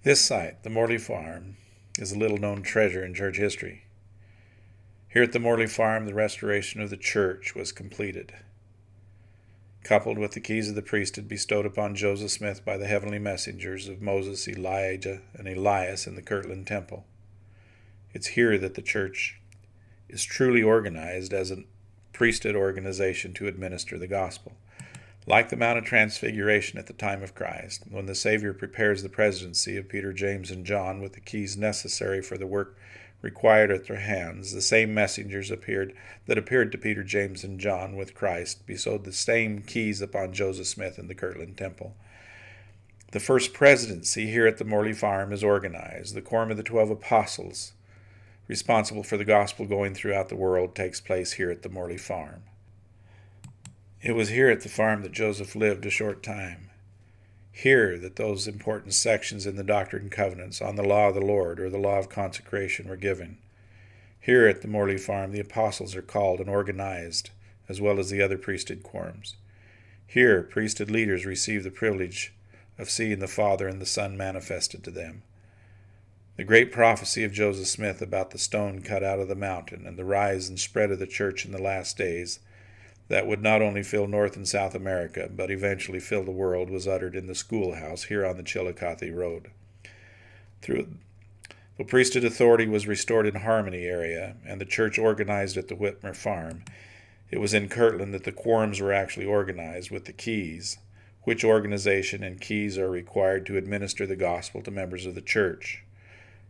This site, the Morley Farm, is a little-known treasure in church history. Here at the Morley Farm, the restoration of the church was completed. Coupled with the keys of the priesthood bestowed upon Joseph Smith by the heavenly messengers of Moses, Elijah, and Elias in the Kirtland Temple. It's here that the church is truly organized as a priesthood organization to administer the gospel. Like the Mount of Transfiguration at the time of Christ, when the Savior prepares the presidency of Peter, James, and John with the keys necessary for the work required at their hands, the same messengers appeared to Peter, James, and John with Christ bestowed the same keys upon Joseph Smith in the Kirtland Temple. The first presidency here at the Morley Farm is organized. The quorum of the 12 apostles, responsible for the gospel going throughout the world, takes place here at the Morley Farm. It was here at the farm that Joseph lived a short time. Here that those important sections in the Doctrine and Covenants on the law of the Lord or the law of consecration were given. Here at the Morley Farm the apostles are called and organized, as well as the other priesthood quorums. Here priesthood leaders receive the privilege of seeing the Father and the Son manifested to them. The great prophecy of Joseph Smith about the stone cut out of the mountain and the rise and spread of the church in the last days that would not only fill North and South America, but eventually fill the world, was uttered in the schoolhouse here on the Chillicothe Road. The priesthood authority was restored in Harmony area, and the church organized at the Whitmer Farm. It was in Kirtland that the quorums were actually organized with the keys, which organization and keys are required to administer the gospel to members of the church.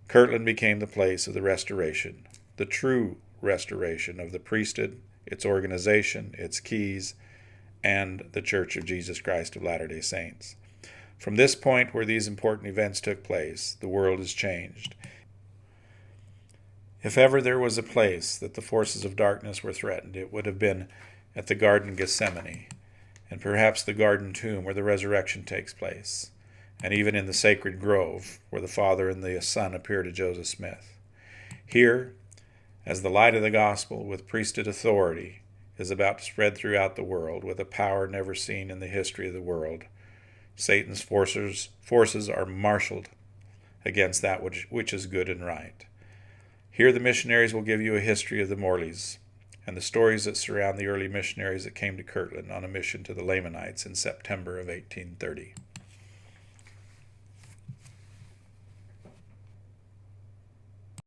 Kirtland became the place of the restoration, the true restoration of the priesthood, its organization, its keys, and the Church of Jesus Christ of Latter-day Saints. From this point where these important events took place, the world is changed. If ever there was a place that the forces of darkness were threatened, it would have been at the Garden Gethsemane, and perhaps the Garden Tomb where the resurrection takes place, and even in the sacred grove where the Father and the Son appear to Joseph Smith. Here, as the light of the gospel with priesthood authority is about to spread throughout the world with a power never seen in the history of the world, Satan's forces are marshaled against that which is good and right. Here the missionaries will give you a history of the Morleys and the stories that surround the early missionaries that came to Kirtland on a mission to the Lamanites in September of 1830.